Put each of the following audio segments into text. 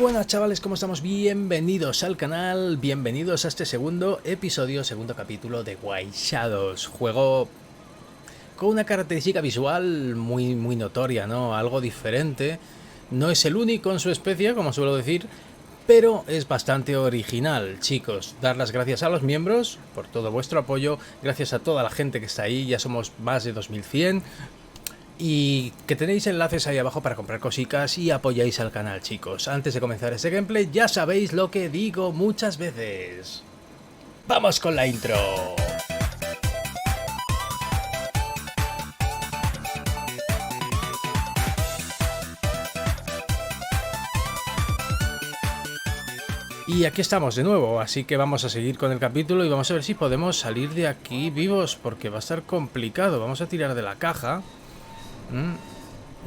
buenas chavales, ¿cómo estamos? Bienvenidos al canal, bienvenidos a este segundo episodio, segundo capítulo de Wild Shadows. Juego con una característica visual muy notoria, ¿no? Algo diferente. No es el único en su especie, como suelo decir, pero es bastante original, chicos. Dar las gracias a los miembros por todo vuestro apoyo, gracias a toda la gente que está ahí, ya somos más de 2100. Y que tenéis enlaces ahí abajo para comprar cositas y apoyáis al canal, chicos. Antes de comenzar este gameplay, ya sabéis lo que digo muchas veces. ¡Vamos con la intro! Y aquí estamos de nuevo, así que vamos a seguir con el capítulo y vamos a ver si podemos salir de aquí vivos, porque va a estar complicado. Vamos a tirar de la caja.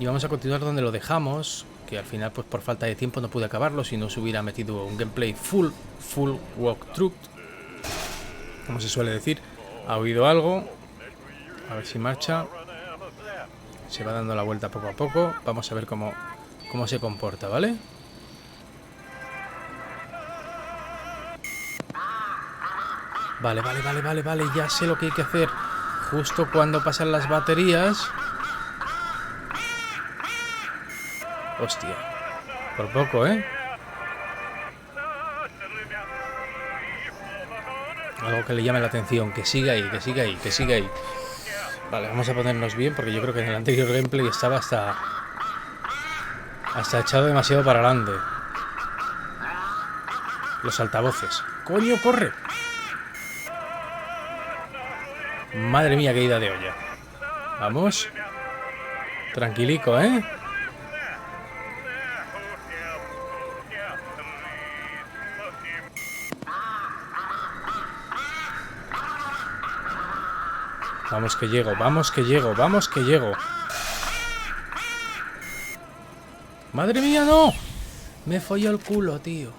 Y vamos a continuar donde lo dejamos, que al final pues por falta de tiempo no pude acabarlo, si no se hubiera metido un gameplay full walkthrough, como se suele decir. Ha oído algo, a ver si marcha, se va dando la vuelta poco a poco, vamos a ver cómo se comporta, ¿vale? Vale, ya sé lo que hay que hacer. Justo cuando pasan las baterías. Hostia, por poco, ¿eh? Algo que le llame la atención, que siga ahí. Vale, vamos a ponernos bien porque yo creo que en el anterior gameplay estaba hasta echado demasiado para adelante. Los altavoces. ¡Coño, corre! Madre mía, qué ida de olla. Vamos. Tranquilico, ¿eh? Vamos que llego. ¡Madre mía, no! Me folló el culo, tío.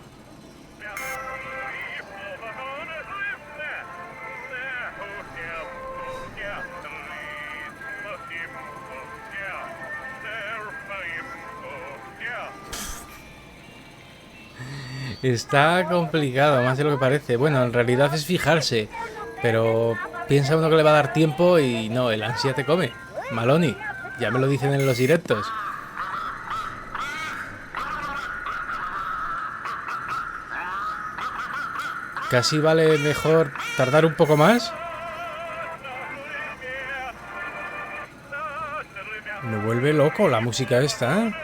Está complicado, más de lo que parece. Bueno, en realidad es fijarse, pero piensa uno que le va a dar tiempo y no, el ansia te come. Maloni, ya me lo dicen en los directos. Casi vale mejor tardar un poco más. Me vuelve loco la música esta, ¿eh?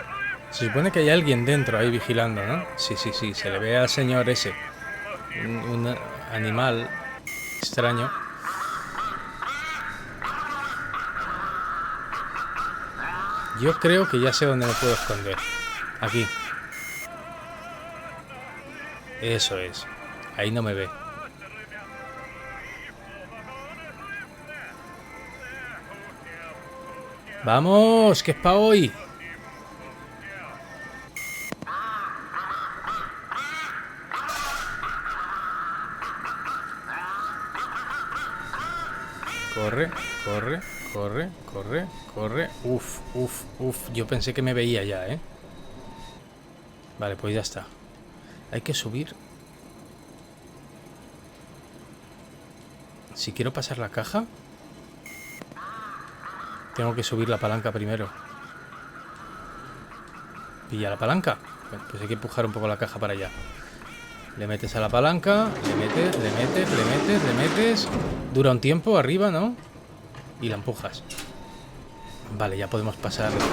Se supone que hay alguien dentro ahí vigilando, ¿no? Sí, se le ve al señor ese. Un animal extraño. Yo creo que ya sé dónde me puedo esconder. Aquí. Eso es. Ahí no me ve. ¡Vamos! ¡Que es pa' hoy! Corre. Uf. Yo pensé que me veía ya, ¿eh? Vale, pues ya está. Hay que subir. Si quiero pasar la caja, tengo que subir la palanca primero. ¿Pilla la palanca? Bueno, pues hay que empujar un poco la caja para allá. Le metes a la palanca, le metes. Dura un tiempo arriba, ¿no? Y la empujas. Vale, ya podemos pasar la caja.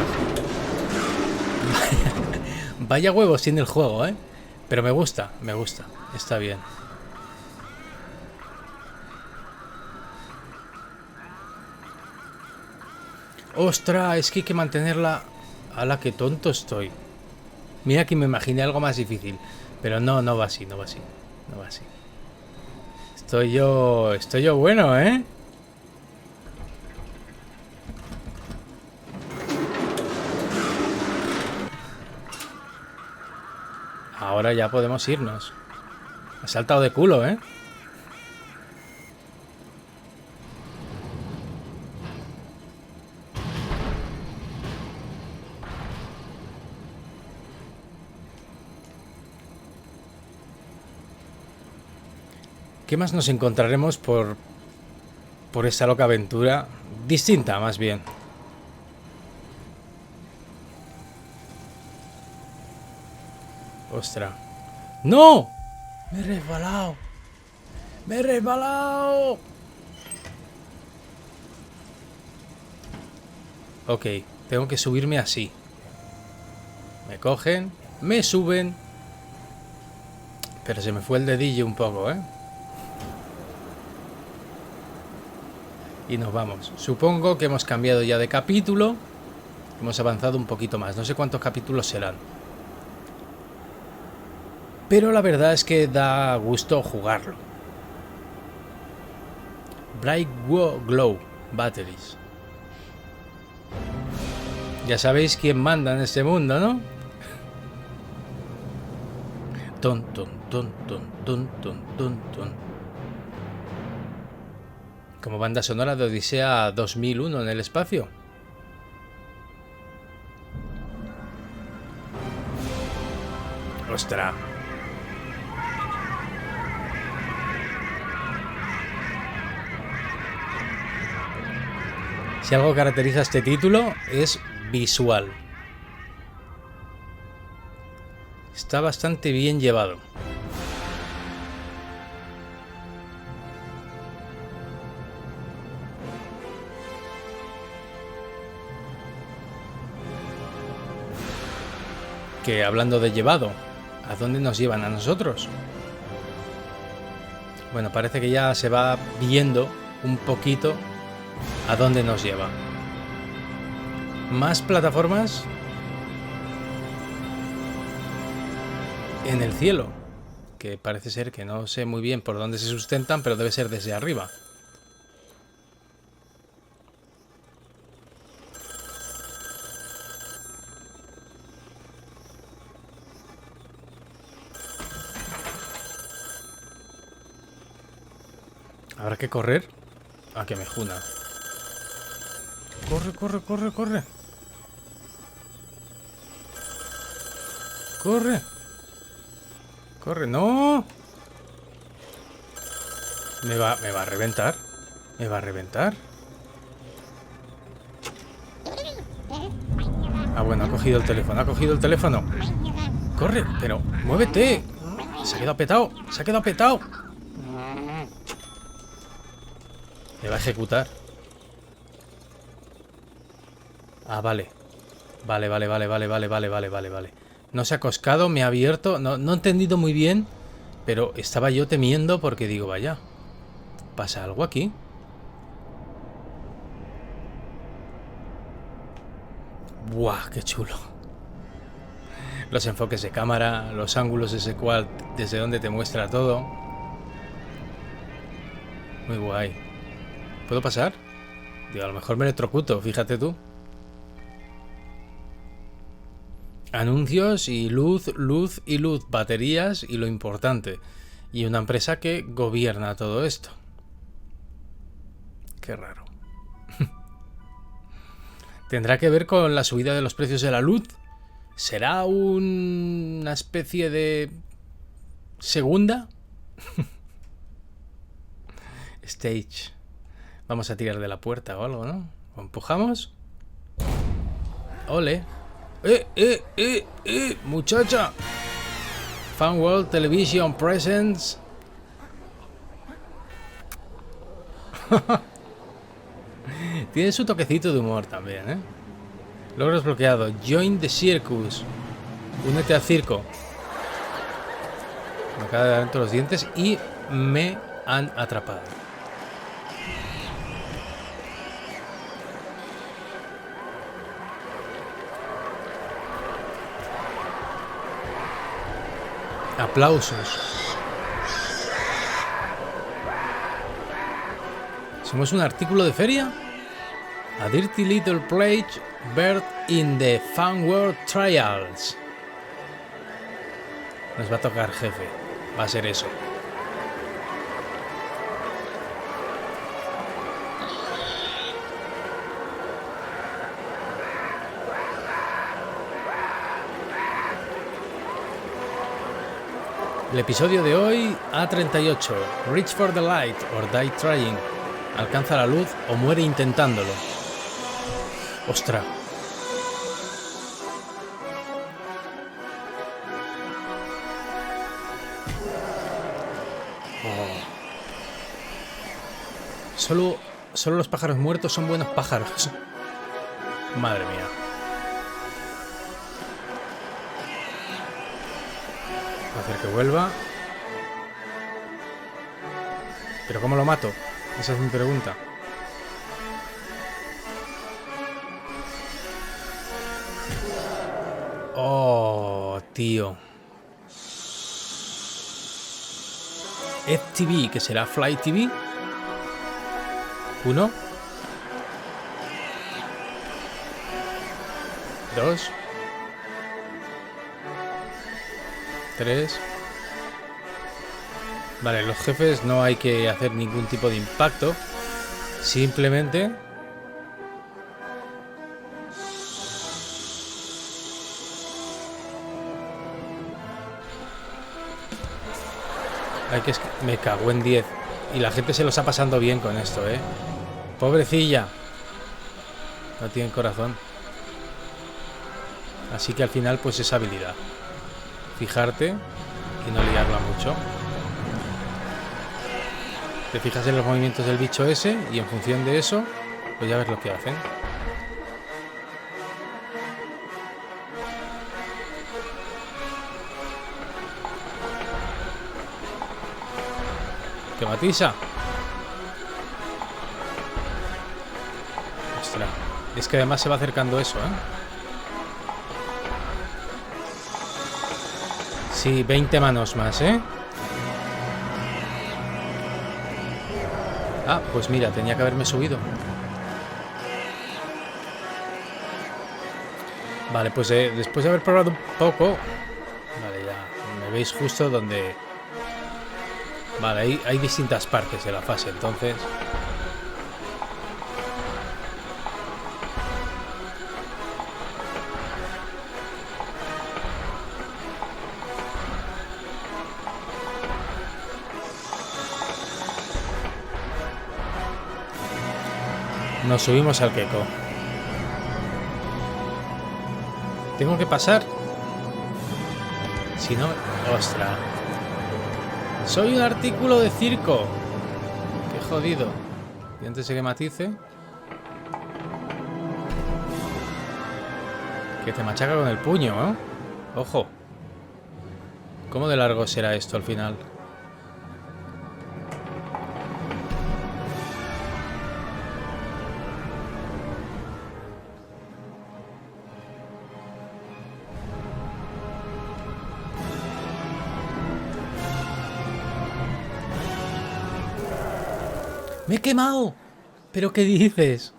Vaya huevos tiene el juego, ¿eh? Pero me gusta. Está bien. ¡Ostras! Es que hay que mantenerla... ¡Hala, qué tonto estoy! Mira que me imaginé algo más difícil. Pero no va así. Estoy yo bueno, ¿eh? Ahora ya podemos irnos. Ha saltado de culo, ¿eh? ¿Qué más nos encontraremos por esta loca aventura? Distinta, más bien. Ostras. ¡No! Me he resbalado. Me he resbalado. Ok, tengo que subirme así. Me cogen, me suben. Pero se me fue el dedillo un poco, ¿eh? Y nos vamos. Supongo que hemos cambiado ya de capítulo. Hemos avanzado un poquito más. No sé cuántos capítulos serán. Pero la verdad es que da gusto jugarlo. Bright Glow Batteries. Ya sabéis quién manda en este mundo, ¿no? Ton, ton, ton, ton, ton, ton, ton, ton. Como banda sonora de Odisea 2001 en el espacio. ¡Ostras! Si algo caracteriza este título es visual. Está bastante bien llevado. Que hablando de llevado, ¿a dónde nos llevan a nosotros? Bueno, parece que ya se va viendo un poquito a dónde nos lleva. Más plataformas en el cielo, que parece ser que no sé muy bien por dónde se sustentan, pero debe ser desde arriba. ¿Habrá que correr? Ah, que me juna. Corre, corre, corre, corre. Corre. Corre, no. Me va a reventar. Me va a reventar. Ah, bueno, ha cogido el teléfono. Ha cogido el teléfono. Corre, pero muévete. Se ha quedado petado. Se ha quedado petado. Me va a ejecutar. Ah, vale. Vale. No se ha coscado, me ha abierto. No he entendido muy bien, pero estaba yo temiendo porque digo, vaya, ¿pasa algo aquí? ¡Buah, qué chulo! Los enfoques de cámara, los ángulos desde donde te muestra todo. Muy guay. ¿Puedo pasar? Digo, a lo mejor me electrocuto, fíjate tú. Anuncios y luz, baterías y lo importante. Y una empresa que gobierna todo esto. Qué raro. ¿Tendrá que ver con la subida de los precios de la luz? ¿Será una especie de segunda? Stage. Vamos a tirar de la puerta o algo, ¿no? ¿O empujamos? ¡Ole! ¡Muchacha! Fan World Television Presents. Tiene su toquecito de humor también, ¿eh? Logro desbloqueado. Join the circus. Únete al circo. Me acaba de dar dentro los dientes y me han atrapado. Aplausos. ¿Somos un artículo de feria? A dirty little plage bird in the Fun World Trials. Nos va a tocar jefe. Va a ser eso. El episodio de hoy, A38, Reach for the Light or Die Trying. Alcanza la luz o muere intentándolo. ¡Ostras! Solo los pájaros muertos son buenos pájaros. Madre mía. Voy a hacer que vuelva. ¿Pero cómo lo mato? Esa es mi pregunta. Oh, tío. FTV, que será Fly TV. 1, 2, 3. Vale, los jefes no hay que hacer ningún tipo de impacto. Simplemente hay que... Me cago en 10. Y la gente se lo está pasando bien con esto, ¿eh? Pobrecilla. No tiene corazón. Así que al final pues es habilidad. Fijarte y no liarla mucho. Te fijas en los movimientos del bicho ese y en función de eso pues ya ves lo que hacen. ¿Qué matiza? Ostras. Es que además se va acercando eso, ¿eh? Sí, 20 manos más, ¿eh? Ah, pues mira, tenía que haberme subido. Vale, pues después de haber probado un poco... Vale, ya me veis justo donde... Vale, hay distintas partes de la fase, entonces... Nos subimos al Keko. ¿Tengo que pasar? Si no... ¡Ostras! Soy un artículo de circo. Qué jodido. Y antes de que matice... Que te machaca con el puño, ¿eh? Ojo. ¿Cómo de largo será esto al final? ¡Me he quemado! ¿Pero qué dices?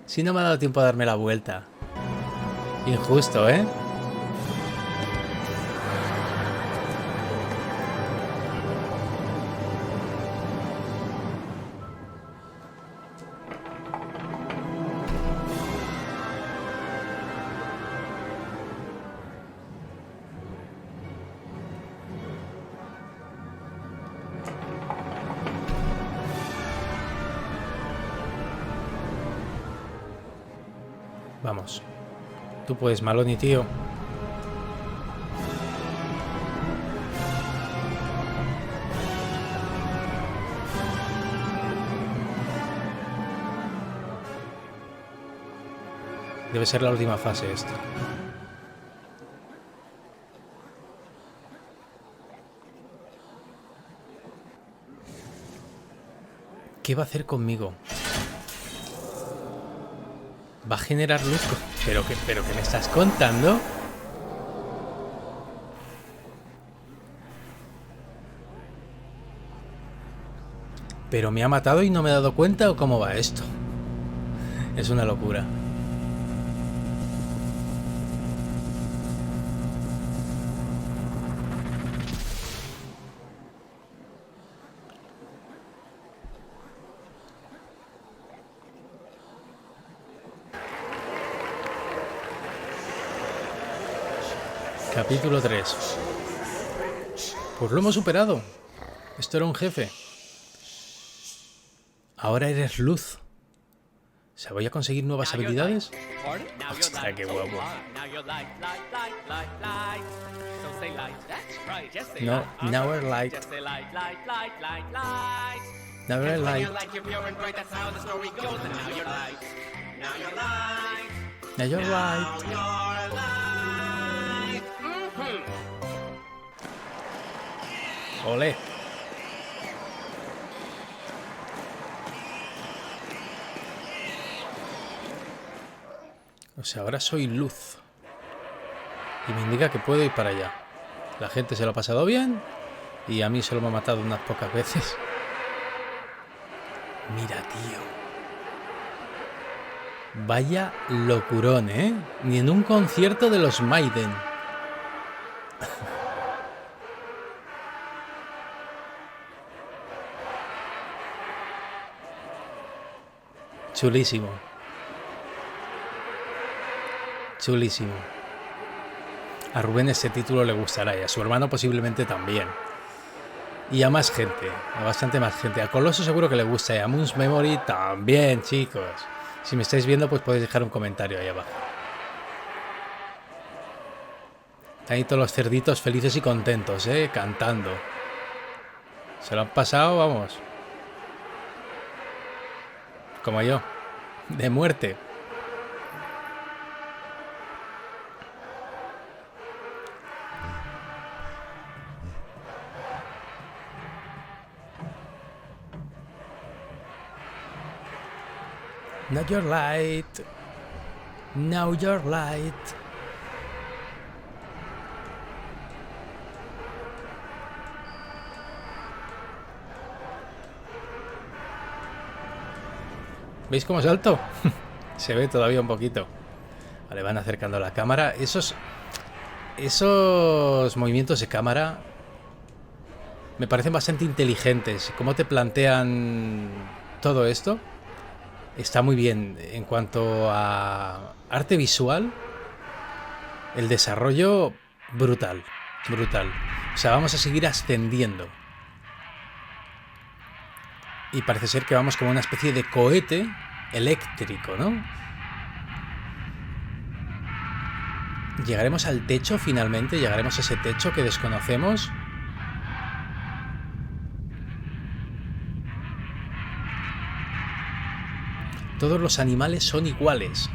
Si no me ha dado tiempo a darme la vuelta. Injusto, ¿eh? Vamos. Tú puedes, Maloney, tío. Debe ser la última fase esta. ¿Qué va a hacer conmigo? ¿Va a generar luz? ¿Pero qué me estás contando? ¿Pero me ha matado y no me he dado cuenta o cómo va esto? Es una locura. Capítulo 3. Pues lo hemos superado. Esto era un jefe. Ahora eres luz. O sea, voy a conseguir nuevas habilidades. Hostia, qué guapo. No, now we're light. Now we're light. Now you're light. Ole. O sea, ahora soy luz. Y me indica que puedo ir para allá. La gente se lo ha pasado bien. Y a mí solo me ha matado unas pocas veces. Mira, tío. Vaya locurón, ¿eh? Ni en un concierto de los Maiden. Chulísimo. Chulísimo. A Rubén ese título le gustará y a su hermano posiblemente también. Y a más gente, a bastante más gente. A Coloso seguro que le gusta y a Moon's Memory también, chicos. Si me estáis viendo, pues podéis dejar un comentario ahí abajo. Ahí todos los cerditos felices y contentos, cantando. Se lo han pasado, vamos. Como yo. De muerte. Now you're light. Now you're light. ¿Veis cómo salto? Se ve todavía un poquito. Vale, van acercando la cámara. Esos movimientos de cámara me parecen bastante inteligentes. Cómo te plantean todo esto. Está muy bien. En cuanto a arte visual, el desarrollo brutal. Brutal. O sea, vamos a seguir ascendiendo. Y parece ser que vamos como una especie de cohete eléctrico, ¿no? ¿Llegaremos al techo finalmente? ¿Llegaremos a ese techo que desconocemos? Todos los animales son iguales.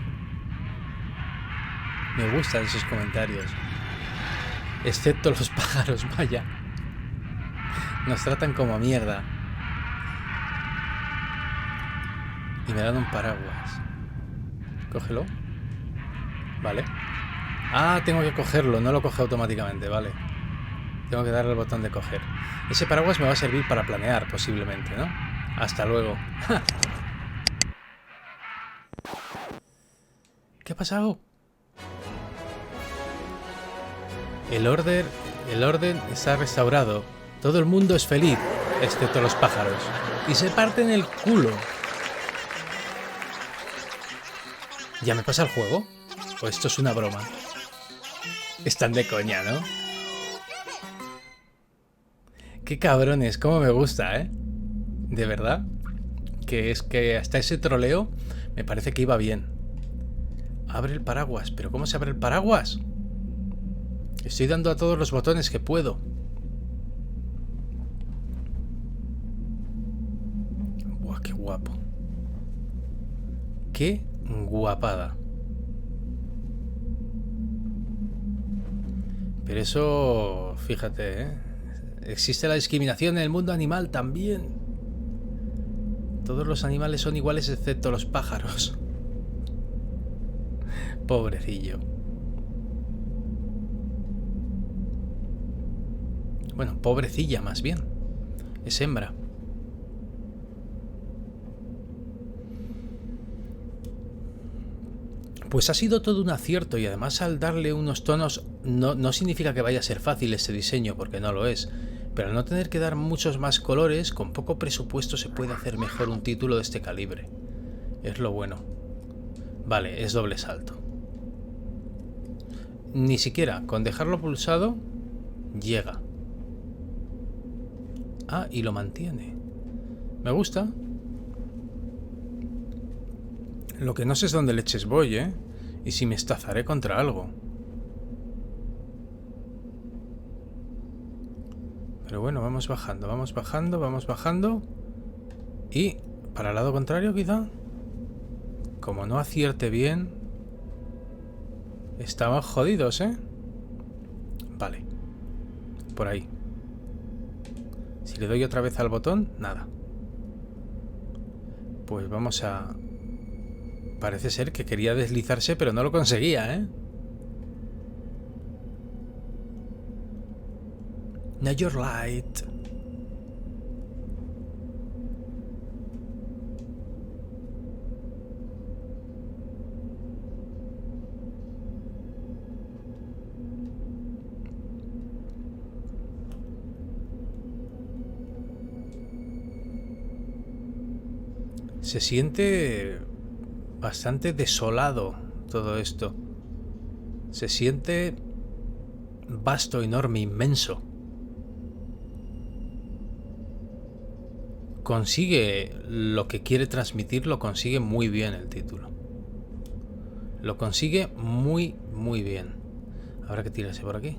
Me gustan esos comentarios. Excepto los pájaros, vaya. Nos tratan como mierda. Y me dan un paraguas. Cógelo. Vale. Ah, tengo que cogerlo. No lo coge automáticamente, vale. Tengo que darle el botón de coger. Ese paraguas me va a servir para planear, posiblemente, ¿no? Hasta luego. ¿Qué ha pasado? El orden está restaurado. Todo el mundo es feliz, excepto los pájaros. Y se parten el culo. ¿Ya me pasa el juego? ¿O esto es una broma? Están de coña, ¿no? Qué cabrones, cómo me gusta, ¿eh? De verdad. Que es que hasta ese troleo me parece que iba bien. Abre el paraguas. ¿Pero cómo se abre el paraguas? Estoy dando a todos los botones que puedo. Buah, qué guapo. Qué guapada. Pero eso, fíjate, ¿eh? Existe la discriminación en el mundo animal también. Todos los animales son iguales excepto los pájaros. Pobrecillo. Bueno, pobrecilla más bien. Es hembra. Pues ha sido todo un acierto y además al darle unos tonos no significa que vaya a ser fácil este diseño, porque no lo es. Pero al no tener que dar muchos más colores, con poco presupuesto se puede hacer mejor un título de este calibre. Es lo bueno. Vale, es doble salto. Ni siquiera con dejarlo pulsado llega. Ah, y lo mantiene. Me gusta. Lo que no sé es dónde leches voy, ¿eh? Y si me estazaré contra algo. Pero bueno, vamos bajando, vamos bajando, vamos bajando. Y para el lado contrario, quizá. Como no acierte bien, estamos jodidos, ¿eh? Vale. Por ahí. Si le doy otra vez al botón, nada. Pues vamos a... Parece ser que quería deslizarse, pero no lo conseguía, ¿eh? Now your light. Se siente bastante desolado todo esto. Se siente vasto, enorme, inmenso. Consigue lo que quiere transmitir, lo consigue muy bien el título. Lo consigue muy, muy bien. Habrá que tirarse por aquí.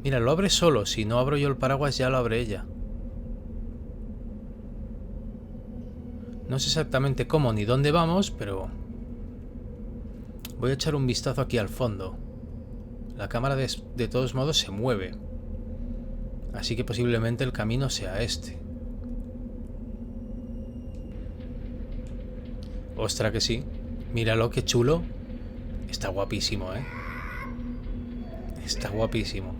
Mira, lo abre solo. Si no abro yo el paraguas, ya lo abre ella. No sé exactamente cómo ni dónde vamos, pero... Voy a echar un vistazo aquí al fondo. La cámara de todos modos se mueve. Así que posiblemente el camino sea este. Ostras que sí. Míralo, qué chulo. Está guapísimo, ¿eh? Está guapísimo.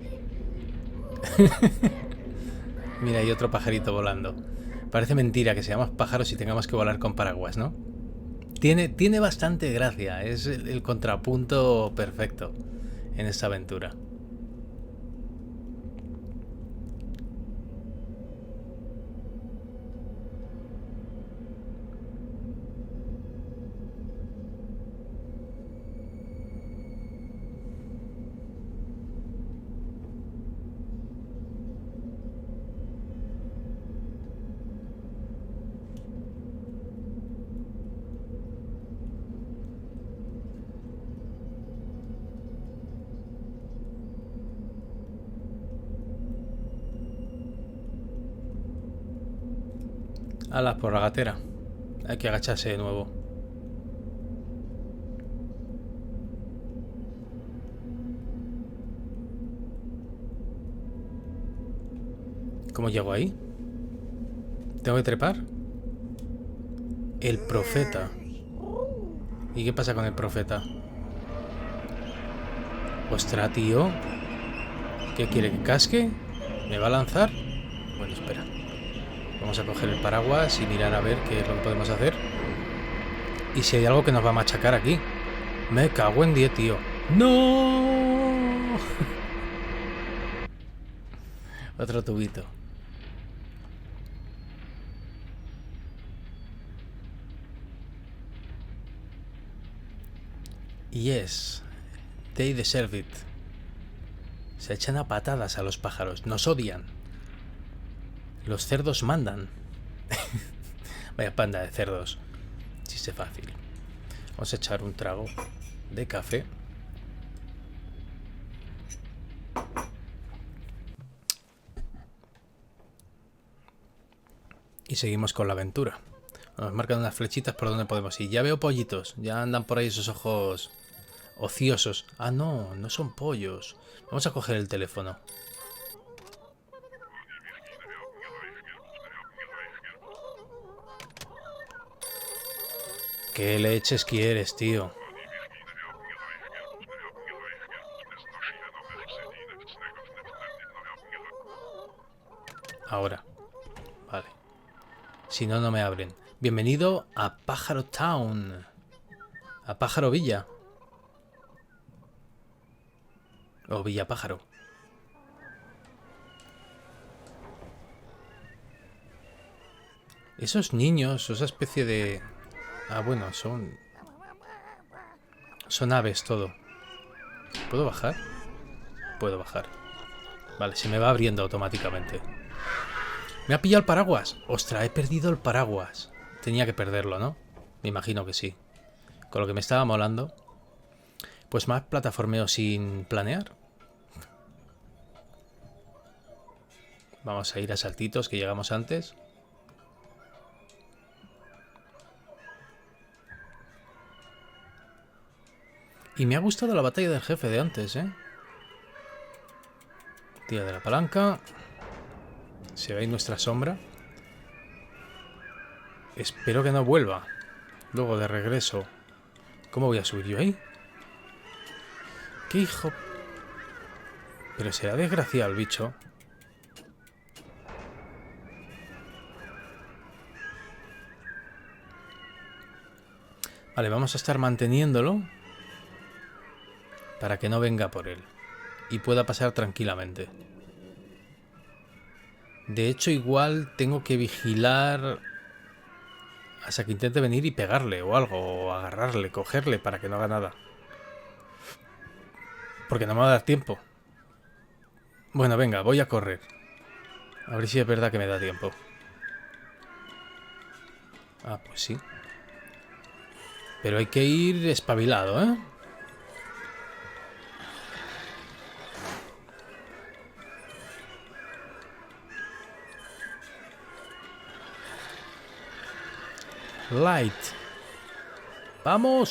Mira, hay otro pajarito volando. Parece mentira que seamos pájaros y tengamos que volar con paraguas, ¿no? Tiene bastante gracia. Es el contrapunto perfecto en esta aventura. Alas por la gatera. Hay que agacharse de nuevo. ¿Cómo llego ahí? ¿Tengo que trepar? El profeta. ¿Y qué pasa con el profeta? Ostras, tío. ¿Qué quiere? ¿Que casque? ¿Me va a lanzar? Bueno, espera. Vamos a coger el paraguas y mirar a ver qué es lo que podemos hacer. Y si hay algo que nos va a machacar aquí. Me cago en 10, tío. ¡No! Otro tubito. Yes, they deserve it. Se echan a patadas a los pájaros. Nos odian. Los cerdos mandan. Vaya panda de cerdos. Chiste fácil. Vamos a echar un trago de café. Y seguimos con la aventura. Nos marcan unas flechitas por donde podemos ir. Ya veo pollitos. Ya andan por ahí esos ojos ociosos. Ah, no, no son pollos. Vamos a coger el teléfono. ¿Qué leches quieres, tío? Ahora. Vale. Si no, no me abren. Bienvenido a Pájaro Town. A Pájaro Villa. O Villa Pájaro. Esos niños, esa especie de... Ah, bueno, son aves todo. ¿Puedo bajar? Puedo bajar. Vale, se me va abriendo automáticamente. Me ha pillado el paraguas. Ostras, he perdido el paraguas. Tenía que perderlo, ¿no? Me imagino que sí. Con lo que me estaba molando. Pues más plataformeo sin planear. Vamos a ir a saltitos que llegamos antes. Y me ha gustado la batalla del jefe de antes, ¿eh? Tira de la palanca. Se ve ahí nuestra sombra. Espero que no vuelva. Luego de regreso. ¿Cómo voy a subir yo ahí? ¡Qué hijo! Pero será desgraciado el bicho. Vale, vamos a estar manteniéndolo para que no venga por él y pueda pasar tranquilamente. De hecho, igual tengo que vigilar hasta que intente venir y pegarle o algo, o agarrarle, cogerle para que no haga nada. Porque no me va a dar tiempo. Bueno, venga, voy a correr. A ver si es verdad que me da tiempo. Ah, pues sí. Pero hay que ir espabilado, ¿eh? Light. ¡Vamos!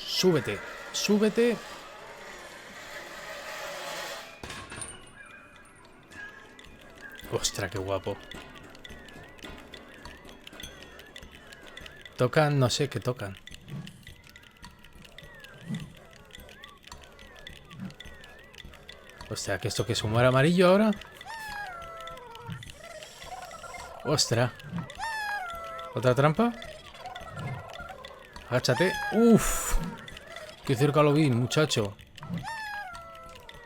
Súbete. Súbete. Ostras, qué guapo. Tocan, no sé qué tocan. Ostras, que esto que es humor amarillo ahora. Ostras. ¿Otra trampa? Agáchate. Uf. Qué cerca lo vi, muchacho.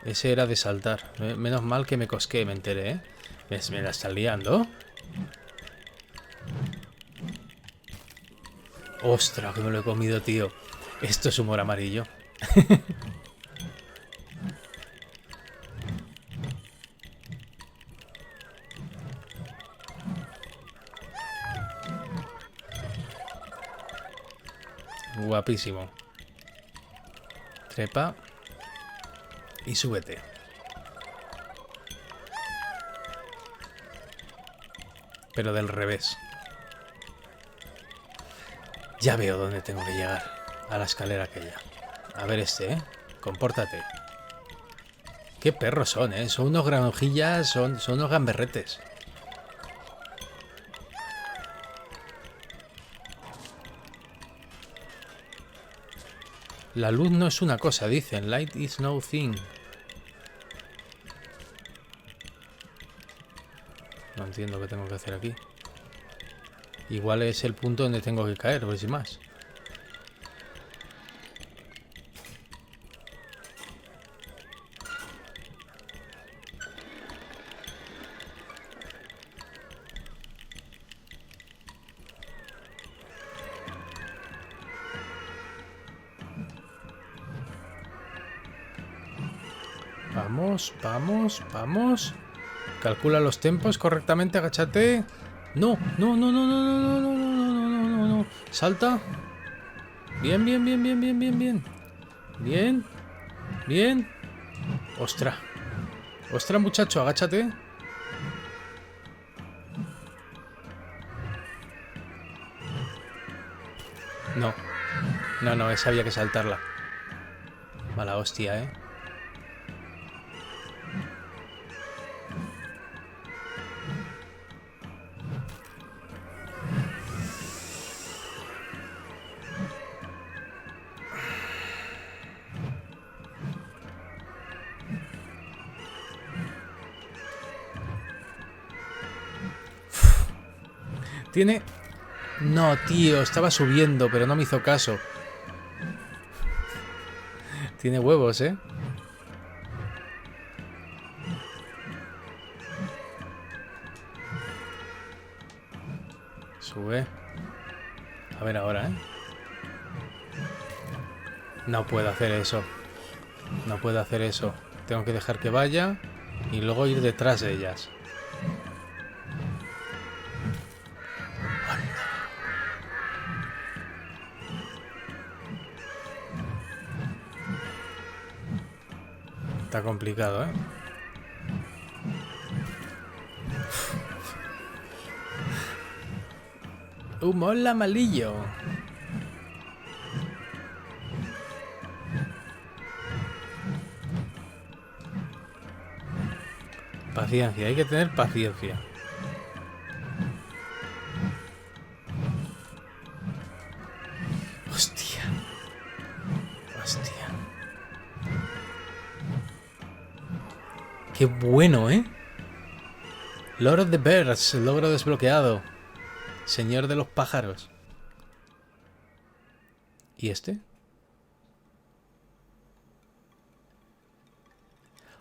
Ese era de saltar. Menos mal que me cosqué, me enteré, ¿eh? Me la están liando. Ostras, que me lo he comido, tío. Esto es humor amarillo. Guapísimo. Trepa. Y súbete. Pero del revés. Ya veo dónde tengo que llegar. A la escalera aquella. A ver este, ¿eh? Compórtate. Qué perros son, ¿eh? Son unos granujillas, son unos gamberretes. La luz no es una cosa, dicen. Light is no thing. No entiendo qué tengo que hacer aquí. Igual es el punto donde tengo que caer, por si más. Vamos, vamos, vamos. Calcula los tempos correctamente, agáchate. No, no, no, no, no, no, no, no, no, no, no, no. Salta. Bien, bien, bien, bien, bien, bien, bien. Bien. Bien. Ostras. Ostras, muchacho, agáchate. No. No, no, esa había que saltarla. Mala hostia, ¿eh? Tiene... No, tío, estaba subiendo, pero no me hizo caso. Tiene huevos, ¿eh? Sube. A ver ahora, ¿eh? No puedo hacer eso. No puedo hacer eso. Tengo que dejar que vaya y luego ir detrás de ellas. Está complicado, ¿eh? Humor amarillo. Paciencia, hay que tener paciencia. Hostia. Hostia. Qué bueno, ¿eh? Lord of the Birds, logro desbloqueado. Señor de los pájaros. ¿Y este?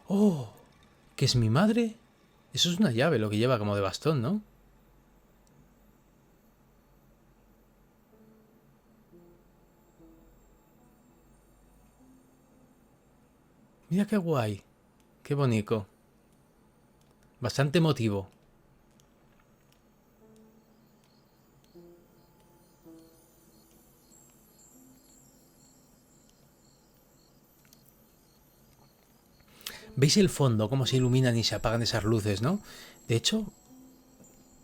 ¡Oh! ¿Que es mi madre? Eso es una llave, lo que lleva como de bastón, ¿no? Mira qué guay. Qué bonito. Bastante emotivo. ¿Veis el fondo? Cómo se iluminan y se apagan esas luces, ¿no? De hecho,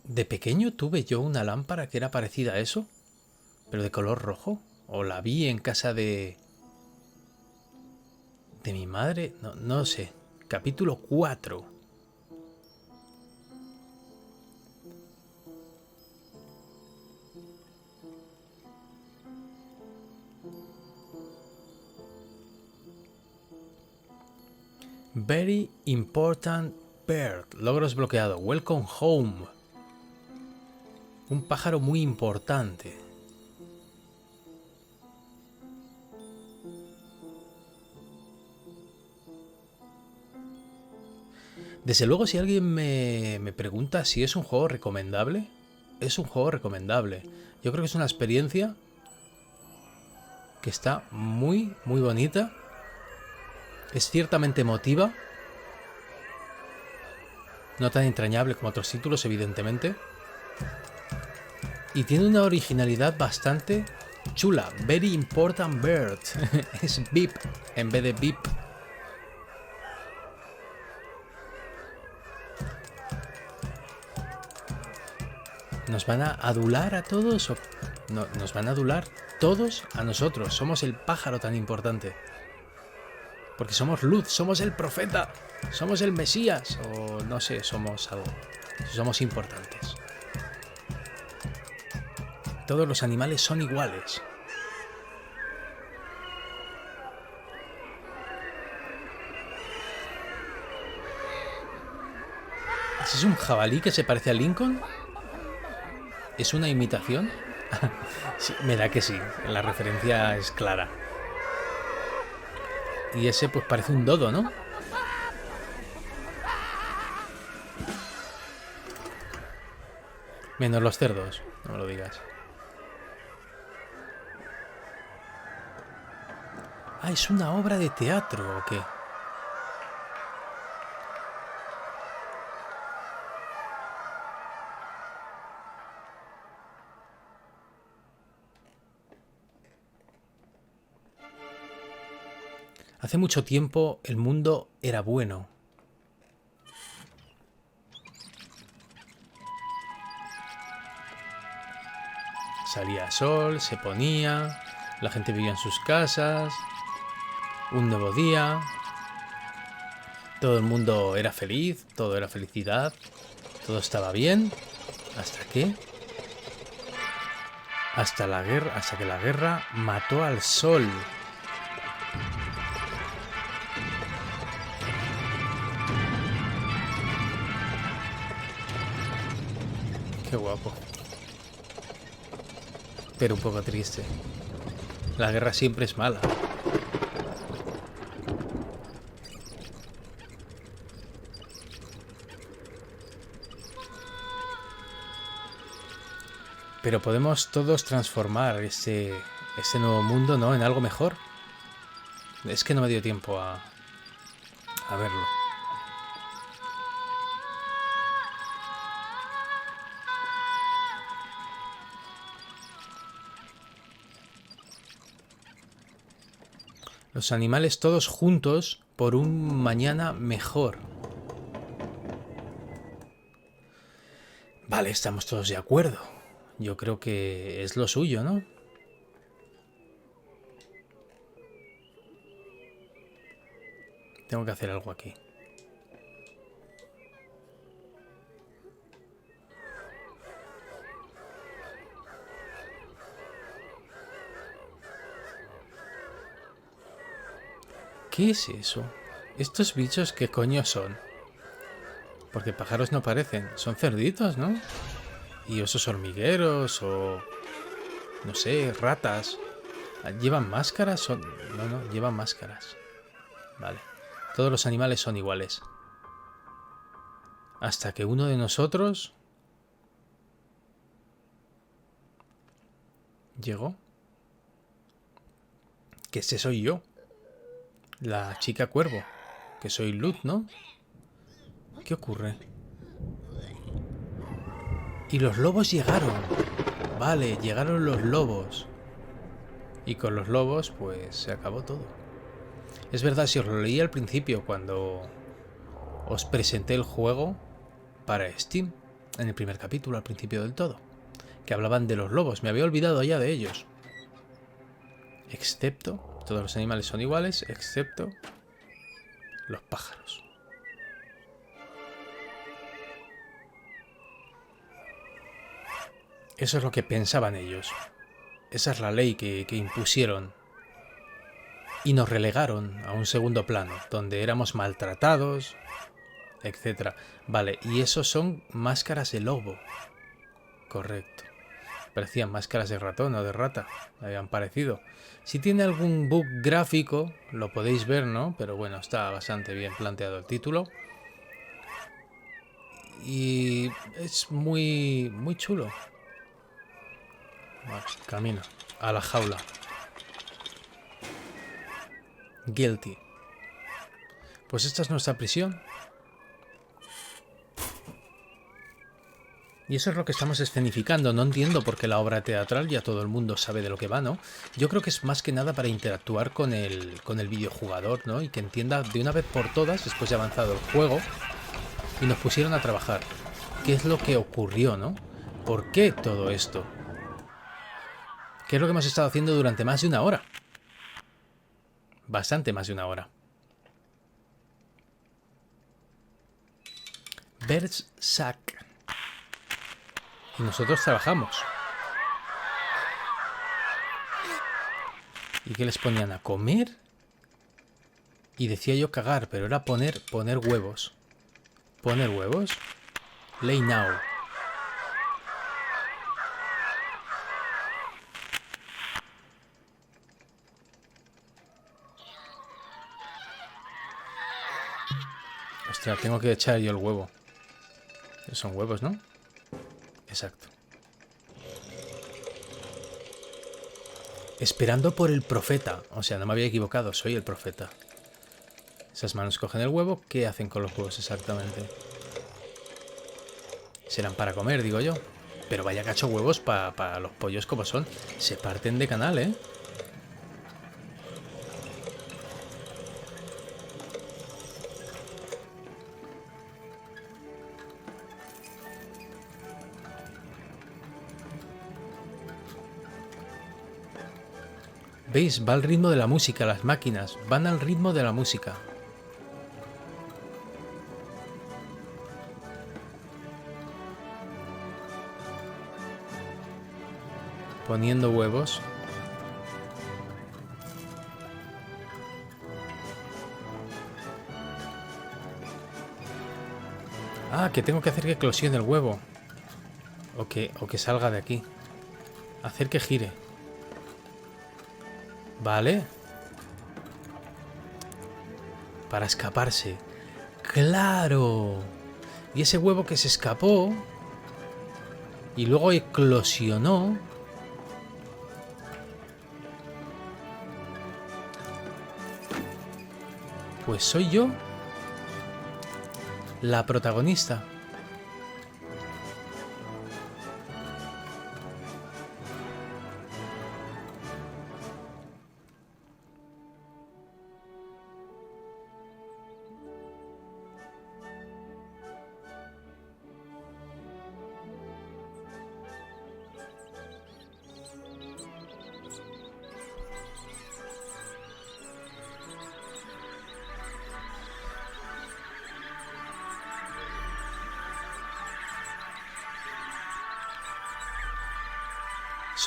de pequeño tuve yo una lámpara que era parecida a eso, pero de color rojo. O la vi en casa de mi madre. No, no sé. Capítulo 4. Very important bird. Logro desbloqueado. Welcome home. Un pájaro muy importante. Desde luego, si alguien me pregunta si es un juego recomendable, es un juego recomendable. Yo creo que es una experiencia que está muy, muy bonita. Es ciertamente emotiva. No tan entrañable como otros títulos, evidentemente. Y tiene una originalidad bastante chula. Very important bird. Es beep en vez de beep. ¿Nos van a adular a todos? ¿O no, nos van a adular todos a nosotros? Somos el pájaro tan importante. Porque somos luz, somos el profeta, somos el Mesías. O no sé, somos algo. Somos importantes. Todos los animales son iguales. ¿Es un jabalí que se parece a Lincoln? ¿Es una imitación? Sí, me da que sí, la referencia es clara. Y ese pues parece un dodo, ¿no? Menos los cerdos, no me lo digas. Ah, ¿es una obra de teatro o qué? Hace mucho tiempo el mundo era bueno. Salía sol, se ponía, la gente vivía en sus casas, un nuevo día, todo el mundo era feliz, todo era felicidad, todo estaba bien, ¿hasta qué? Hasta que la guerra mató al sol. Qué guapo. Pero un poco triste. La guerra siempre es mala. Pero podemos todos transformar este nuevo mundo, ¿no?, en algo mejor. Es que no me dio tiempo a verlo. Los animales todos juntos por un mañana mejor. Vale, estamos todos de acuerdo. Yo creo que es lo suyo, ¿no? Tengo que hacer algo aquí. ¿Qué es eso? ¿Estos bichos qué coño son? Porque pájaros no parecen. Son cerditos, ¿no? Y osos hormigueros o... no sé, ratas. ¿Llevan máscaras? No, llevan máscaras. Vale. Todos los animales son iguales. Hasta que uno de nosotros... llegó. Que ese soy yo. La chica cuervo. Que soy Luz, ¿no? ¿Qué ocurre? Y los lobos llegaron. Vale, llegaron los lobos. Y con los lobos, pues se acabó todo. Es verdad, si os lo leí al principio, cuando os presenté el juego para Steam, en el primer capítulo, al principio del todo, que hablaban de los lobos. Me había olvidado ya de ellos. Excepto, todos los animales son iguales, excepto los pájaros. Eso es lo que pensaban ellos. Esa es la ley que impusieron. Y nos relegaron a un segundo plano, donde éramos maltratados, etcétera. Vale, y esos son máscaras de lobo. Correcto. Parecían máscaras de ratón o de rata. Me habían parecido. Si tiene algún bug gráfico, lo podéis ver, ¿no? Pero bueno, está bastante bien planteado el título. Y es muy chulo. Vale, camino a la jaula. Guilty. Pues esta es nuestra prisión. Y eso es lo que estamos escenificando. No entiendo por qué la obra teatral ya todo el mundo sabe de lo que va, ¿no? Yo creo que es más que nada para interactuar con el videojugador, ¿no? Y que entienda de una vez por todas, después de avanzado el juego, y nos pusieron a trabajar. ¿Qué es lo que ocurrió, no? ¿Por qué todo esto? ¿Qué es lo que hemos estado haciendo durante más de una hora? Bastante más de una hora. Berserk. Y nosotros trabajamos. ¿Y qué les ponían a comer? Y decía yo cagar, pero era poner huevos. ¿Poner huevos? Lay now. Hostia, tengo que echar yo el huevo. Son huevos, ¿no? Exacto. Esperando por el profeta. O sea, no me había equivocado, soy el profeta. Esas manos cogen el huevo. ¿Qué hacen con los huevos exactamente? Serán para comer, digo yo. Pero vaya cacho huevos para los pollos como son. Se parten de canal, ¿eh? ¿Veis? Va al ritmo de la música, las máquinas. Van al ritmo de la música. Poniendo huevos. Ah, que tengo que hacer que eclosione el huevo. O que salga de aquí. Hacer que gire. Vale. Para escaparse. ¡Claro! Y ese huevo que se escapó y luego eclosionó. Pues soy yo la protagonista.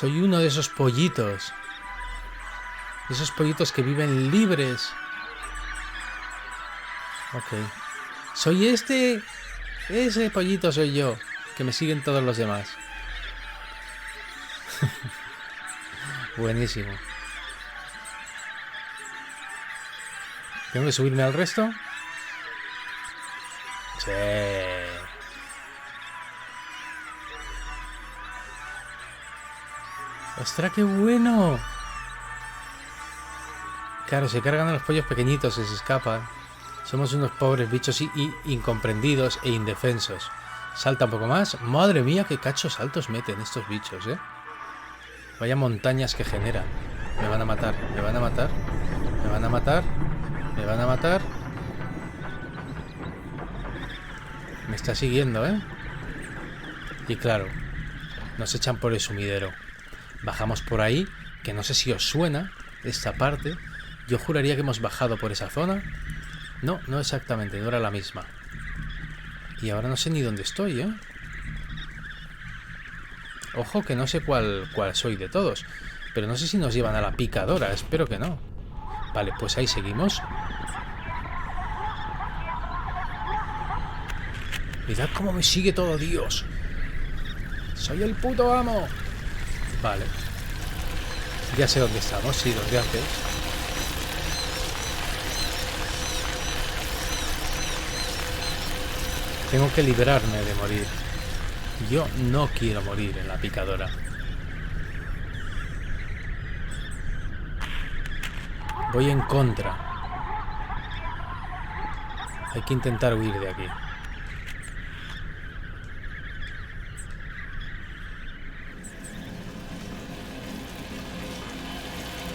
Soy uno de esos pollitos. Esos pollitos que viven libres. Ok. Soy este... Ese pollito soy yo. Que me siguen todos los demás. Buenísimo. ¿Tengo que subirme al resto? Sí. ¡Ostras, qué bueno! Claro, se cargan a los pollos pequeñitos y se escapan. Somos unos pobres bichos incomprendidos e indefensos. Salta un poco más. Madre mía, qué cachos altos meten estos bichos, ¿eh? Vaya montañas que generan. Me van a matar, me van a matar. Me van a matar. Me van a matar. Me está siguiendo, ¿eh? Y claro, nos echan por el sumidero. Bajamos por ahí, que no sé si os suena esta parte. Yo juraría que hemos bajado por esa zona. No, no exactamente, no era la misma. Y ahora no sé ni dónde estoy, ¿eh? Ojo que no sé cuál soy de todos. Pero no sé si nos llevan a la picadora, espero que no. Vale, pues ahí seguimos. Mirad cómo me sigue todo, Dios. Soy el puto amo. Vale. Ya sé dónde estamos, sí, donde antes. Tengo que librarme de morir. Yo no quiero morir en la picadora. Voy en contra. Hay que intentar huir de aquí.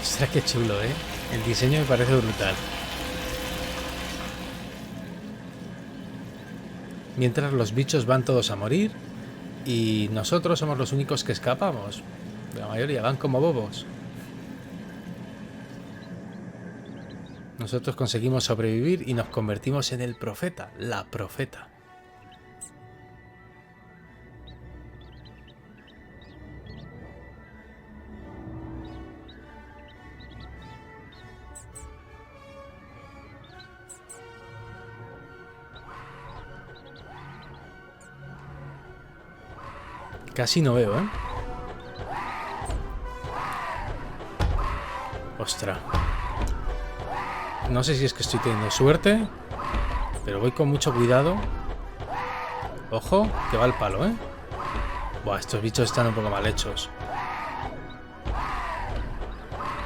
Ostras, qué chulo, ¿eh? El diseño me parece brutal. Mientras los bichos van todos a morir y nosotros somos los únicos que escapamos. La mayoría van como bobos. Nosotros conseguimos sobrevivir y nos convertimos en el profeta, la profeta. Casi no veo, ¿eh? Ostras. No sé si es que estoy teniendo suerte, pero voy con mucho cuidado. Ojo, que va el palo, ¿eh? Buah, estos bichos están un poco mal hechos.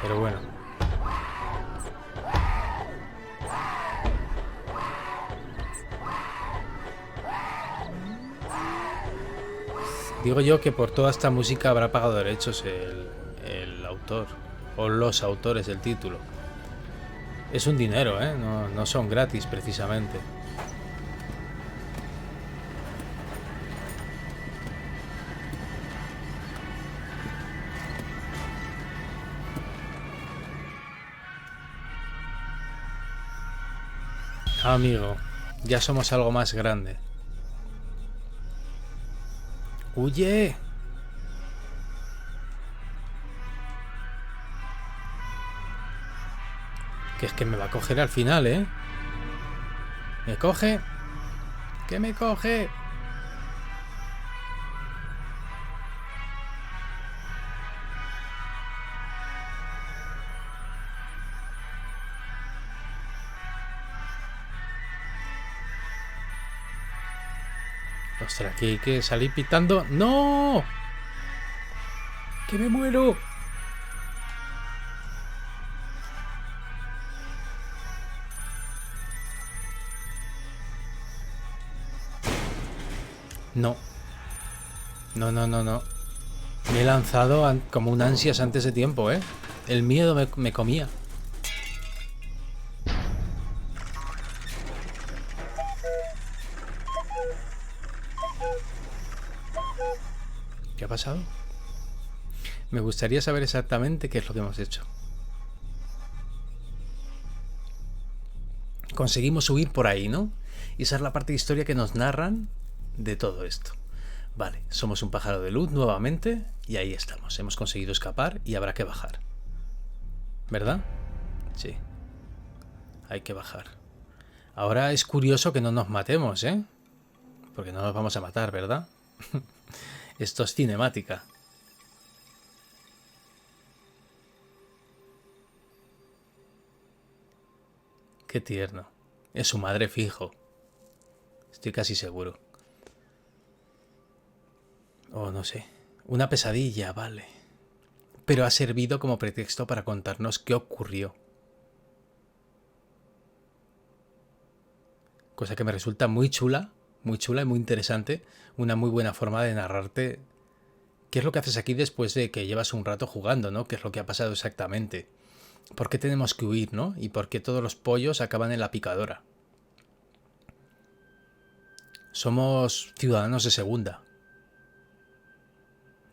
Pero bueno. Digo yo que por toda esta música habrá pagado derechos el autor o los autores del título. Es un dinero, ¿eh? No son gratis precisamente. Amigo, ya somos algo más grande. ¡Huye! Que es que me va a coger al final, ¿eh? ¿Me coge? ¿Qué me coge? Ostras, aquí hay que salir pitando. ¡No! ¡Que me muero! No. No. Me he lanzado como un ansias antes de tiempo, ¿eh? El miedo me comía. ¿Qué ha pasado? Me gustaría saber exactamente qué es lo que hemos hecho. Conseguimos huir por ahí, ¿no? Y esa es la parte de historia que nos narran de todo esto. Vale, somos un pájaro de luz nuevamente y ahí estamos. Hemos conseguido escapar y habrá que bajar. ¿Verdad? Sí. Hay que bajar. Ahora es curioso que no nos matemos, ¿eh? Porque no nos vamos a matar, ¿verdad? Esto es cinemática. Qué tierno. Es su madre fijo. Estoy casi seguro. Oh, no sé. Una pesadilla, vale. Pero ha servido como pretexto para contarnos qué ocurrió. Cosa que me resulta muy chula y muy interesante. Una muy buena forma de narrarte qué es lo que haces aquí después de que llevas un rato jugando, ¿no? ¿Qué es lo que ha pasado exactamente? ¿Por qué tenemos que huir, no? Y por qué todos los pollos acaban en la picadora. Somos ciudadanos de segunda.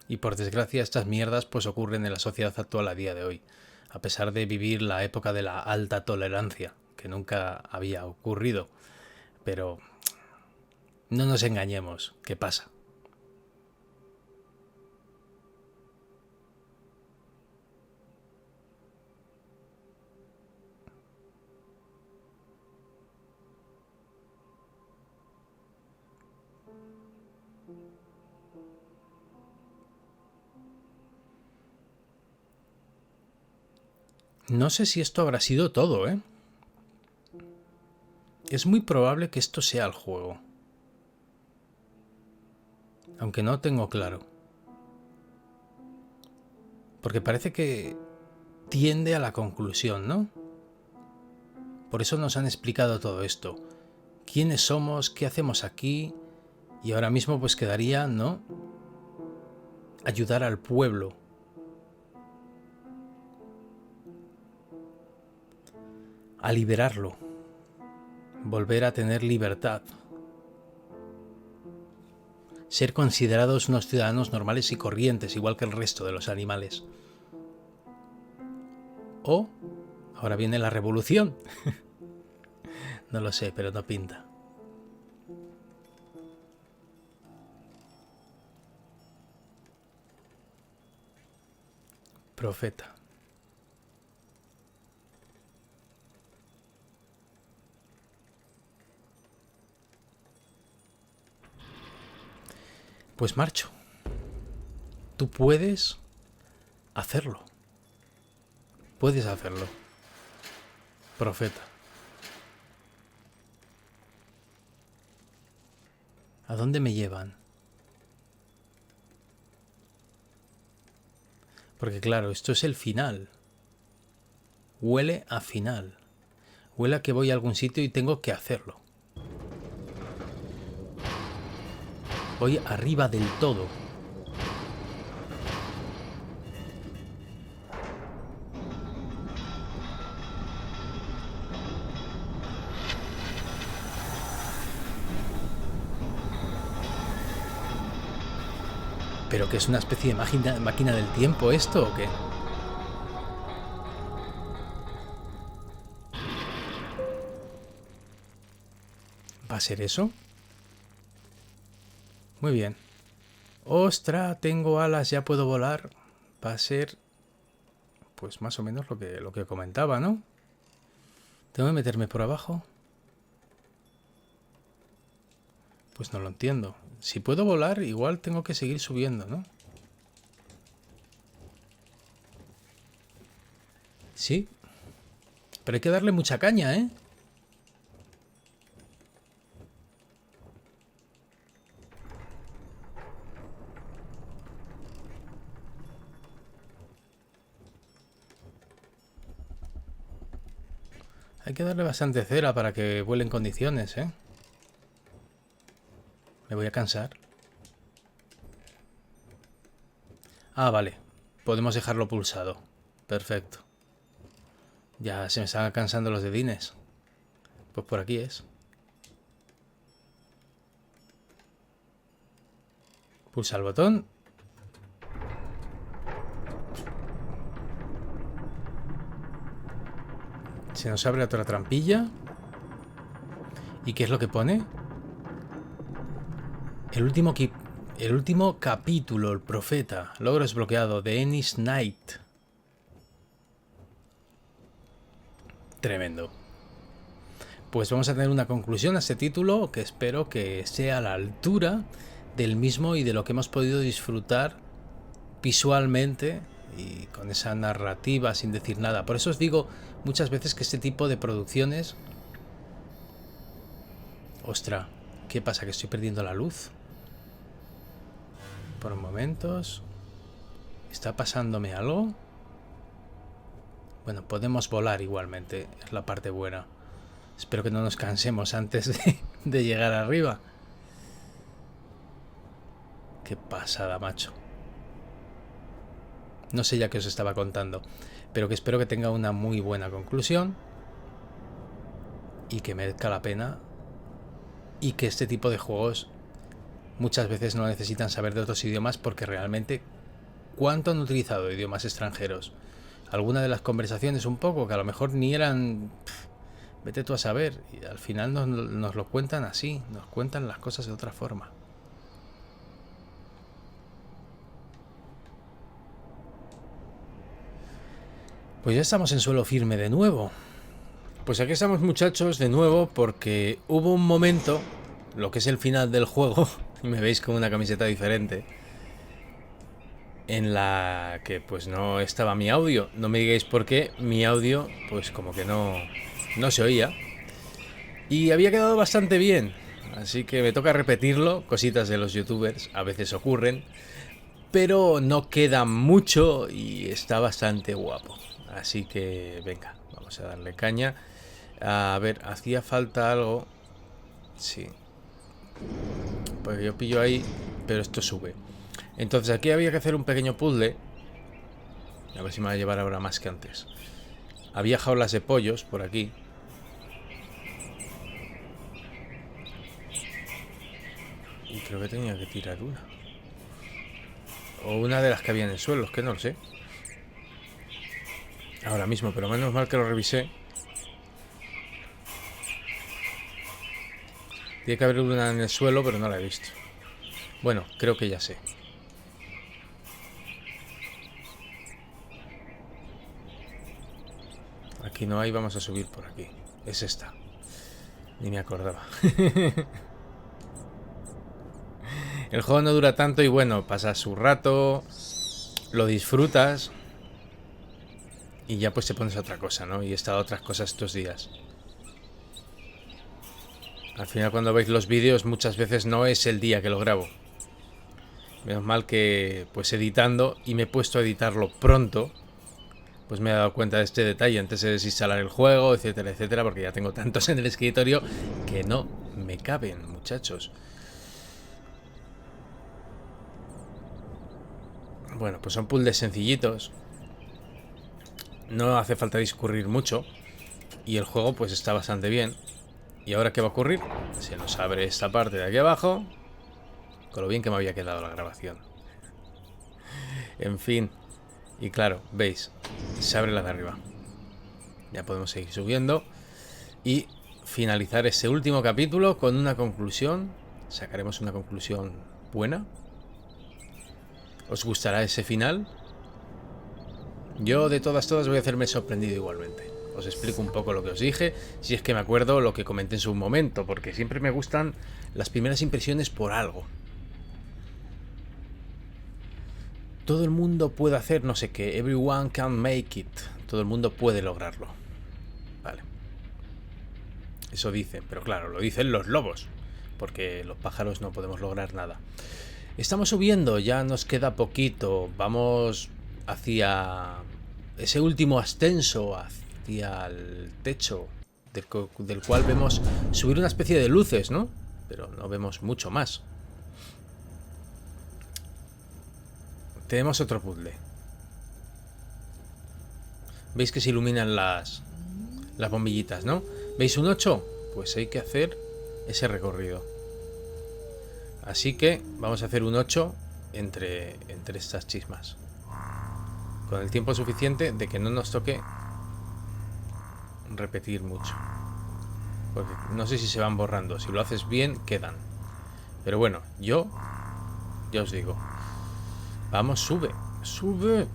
Y por desgracia estas mierdas pues ocurren en la sociedad actual a día de hoy. A pesar de vivir la época de la alta tolerancia, que nunca había ocurrido. Pero no nos engañemos, ¿qué pasa? No sé si esto habrá sido todo, ¿eh? Es muy probable que esto sea el juego. Aunque no tengo claro. Porque parece que tiende a la conclusión, ¿no? Por eso nos han explicado todo esto. ¿Quiénes somos? ¿Qué hacemos aquí? Y ahora mismo pues quedaría, ¿no? Ayudar al pueblo. A liberarlo. Volver a tener libertad. Ser considerados unos ciudadanos normales y corrientes, igual que el resto de los animales. O, ahora viene la revolución. No lo sé, pero no pinta. Profeta. Pues marcho. Tú puedes hacerlo. Puedes hacerlo. Profeta. ¿A dónde me llevan? Porque claro, esto es el final. Huele a final. Huele a que voy a algún sitio y tengo que hacerlo. Voy arriba del todo. ¿Pero que es una especie de máquina del tiempo esto o qué? ¿Va a ser eso? Muy bien. ¡Ostra! Tengo alas, ya puedo volar. Va a ser... pues más o menos lo que comentaba, ¿no? ¿Tengo que meterme por abajo? Pues no lo entiendo. Si puedo volar, igual tengo que seguir subiendo, ¿no? Sí. Pero hay que darle mucha caña, ¿eh? Hay que darle bastante cera para que vuele en condiciones, ¿eh? Me voy a cansar. Ah, vale. Podemos dejarlo pulsado. Perfecto. Ya se me están cansando los dedines. Pues por aquí es. Pulsa el botón. Se nos abre otra trampilla. ¿Y qué es lo que pone? El último El último capítulo, el profeta. Logro desbloqueado de Ennis Knight. Tremendo. Pues vamos a tener una conclusión a este título que espero que sea a la altura del mismo y de lo que hemos podido disfrutar visualmente y con esa narrativa sin decir nada. Por eso os digo muchas veces que este tipo de producciones... Ostras, ¿qué pasa? ¿Que estoy perdiendo la luz? Por momentos... ¿Está pasándome algo? Bueno, podemos volar igualmente, es la parte buena. Espero que no nos cansemos antes de llegar arriba. Qué pasada, macho. No sé ya qué os estaba contando, pero que espero que tenga una muy buena conclusión y que merezca la pena y que este tipo de juegos muchas veces no necesitan saber de otros idiomas porque realmente ¿cuánto han utilizado idiomas extranjeros? Alguna de las conversaciones un poco que a lo mejor ni eran... Vete tú a saber, y al final nos lo cuentan así, nos cuentan las cosas de otra forma. Pues ya estamos en suelo firme de nuevo. Pues aquí estamos, muchachos, de nuevo, porque hubo un momento, lo que es el final del juego, y me veis con una camiseta diferente, en la que pues no estaba mi audio. No me digáis por qué, mi audio pues como que no se oía. Y había quedado bastante bien, así que me toca repetirlo. Cositas de los youtubers a veces ocurren, pero no queda mucho y está bastante guapo. Así que venga, vamos a darle caña. A ver, hacía falta algo. Sí, pues yo pillo ahí, pero esto sube. Entonces aquí había que hacer un pequeño puzzle. A ver si me va a llevar ahora más que antes. Había jaulas de pollos por aquí. Y creo que tenía que tirar una. O una de las que había en el suelo, es que no lo sé. Ahora mismo, pero menos mal que lo revisé. Tiene que haber una en el suelo, pero no la he visto. Bueno, creo que ya sé. Aquí no hay, vamos a subir por aquí. Es esta. Ni me acordaba. El juego no dura tanto y bueno, pasas su rato, lo disfrutas y ya pues te pones a otra cosa, ¿no? Y he estado a otras cosas estos días. Al final cuando veis los vídeos muchas veces no es el día que lo grabo. Menos mal que pues editando, y me he puesto a editarlo pronto, pues me he dado cuenta de este detalle antes de desinstalar el juego, etcétera, etcétera, porque ya tengo tantos en el escritorio que no me caben, muchachos. Bueno, pues son puzzles sencillitos. No hace falta discurrir mucho. Y el juego pues está bastante bien. ¿Y ahora qué va a ocurrir? Se nos abre esta parte de aquí abajo. Con lo bien que me había quedado la grabación. En fin. Y claro, veis, se abre la de arriba. Ya podemos seguir subiendo. Y finalizar este último capítulo con una conclusión. Sacaremos una conclusión buena. ¿Os gustará ese final? Yo de todas voy a hacerme sorprendido igualmente. Os explico un poco lo que os dije, si es que me acuerdo lo que comenté en su momento, porque siempre me gustan las primeras impresiones por algo. Todo el mundo puede hacer no sé qué, everyone can make it. Todo el mundo puede lograrlo. Vale. Eso dicen, pero claro, lo dicen los lobos, porque los pájaros no podemos lograr nada. Estamos subiendo, ya nos queda poquito. Vamos hacia ese último ascenso, hacia el techo, del cual vemos subir una especie de luces, ¿no? Pero no vemos mucho más. Tenemos otro puzzle. ¿Veis que se iluminan las bombillitas, no? ¿Veis un 8? Pues hay que hacer ese recorrido. Así que vamos a hacer un 8 entre estas chismas. Con el tiempo suficiente de que no nos toque repetir mucho. Porque no sé si se van borrando. Si lo haces bien, quedan. Pero bueno, yo ya os digo. Vamos, sube. ¡Sube!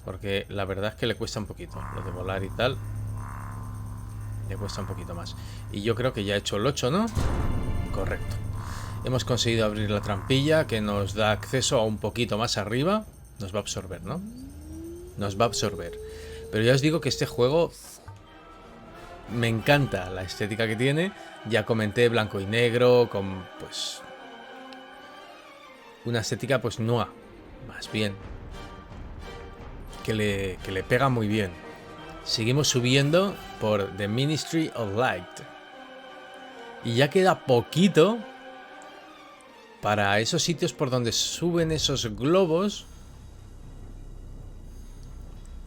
Porque la verdad es que le cuesta un poquito. Lo de volar y tal. Le cuesta un poquito más. Y yo creo que ya he hecho el 8, ¿no? Correcto. Hemos conseguido abrir la trampilla que nos da acceso a un poquito más arriba. Nos va a absorber, ¿no? Nos va a absorber. Pero ya os digo que este juego me encanta la estética que tiene. Ya comenté blanco y negro con, pues, una estética, pues, noir, más bien. Que le pega muy bien. Seguimos subiendo por The Ministry of Light. Y ya queda poquito para esos sitios por donde suben esos globos.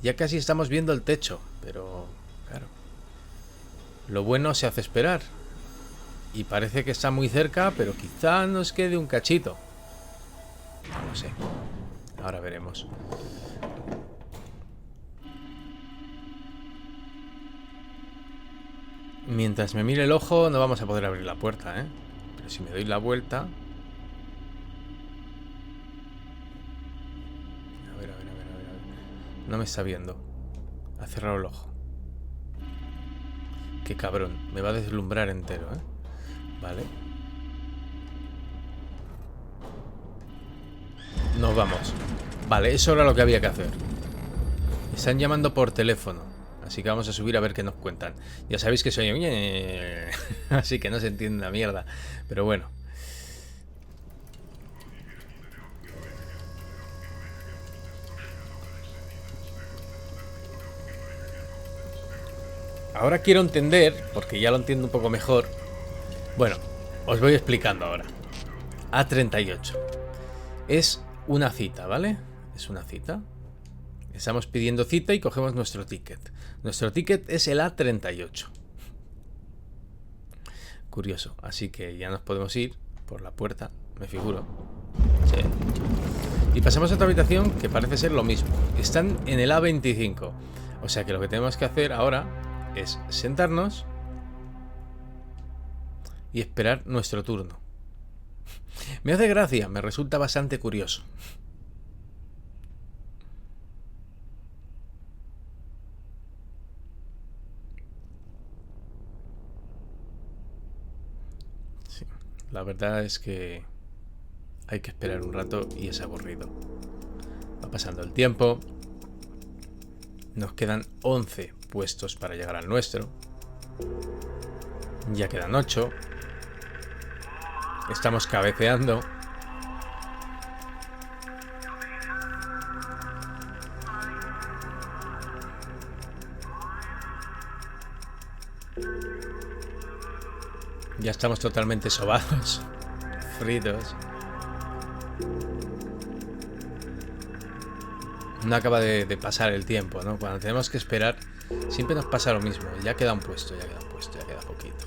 Ya casi estamos viendo el techo, pero claro, lo bueno se hace esperar. Y parece que está muy cerca, pero quizá nos quede un cachito. No lo sé. Ahora veremos. Mientras me mire el ojo no vamos a poder abrir la puerta, ¿eh? Pero si me doy la vuelta... A ver. No me está viendo. Ha cerrado el ojo. Qué cabrón. Me va a deslumbrar entero, ¿eh? Vale. Nos vamos. Vale, eso era lo que había que hacer. Están llamando por teléfono. Así que vamos a subir a ver qué nos cuentan. Ya sabéis que soy... Así que no se entiende la mierda. Pero bueno. Ahora quiero entender, porque ya lo entiendo un poco mejor. Bueno, os voy explicando ahora. A38. Es una cita, ¿vale? Es una cita. Estamos pidiendo cita y cogemos nuestro ticket. Nuestro ticket es el A38. Curioso. Así que ya nos podemos ir por la puerta, me figuro. Sí. Y pasamos a otra habitación que parece ser lo mismo. Están en el A25. O sea que lo que tenemos que hacer ahora es sentarnos y esperar nuestro turno. Me hace gracia, me resulta bastante curioso. Sí, la verdad es que hay que esperar un rato y es aburrido. Va pasando el tiempo. Nos quedan 11 puestos para llegar al nuestro. Ya quedan 8. Estamos cabeceando. Ya estamos totalmente sobados, fritos. No acaba de pasar el tiempo, ¿no? Cuando tenemos que esperar, siempre nos pasa lo mismo. Ya queda un puesto, ya queda un puesto, ya queda poquito.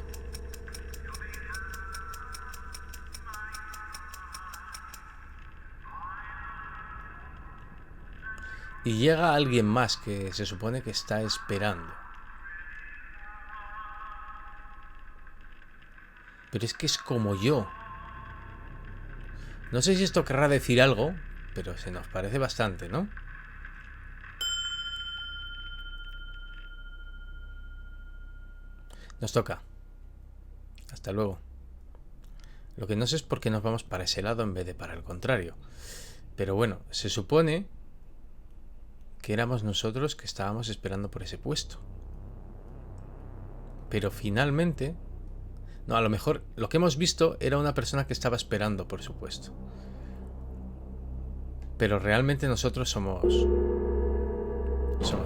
Y llega alguien más que se supone que está esperando. Pero es que es como yo. No sé si esto querrá decir algo, pero se nos parece bastante, ¿no? Nos toca. Hasta luego. Lo que no sé es por qué nos vamos para ese lado en vez de para el contrario. Pero bueno, se supone que éramos nosotros que estábamos esperando por ese puesto. Pero finalmente... No, a lo mejor lo que hemos visto era una persona que estaba esperando por su puesto. Pero realmente nosotros somos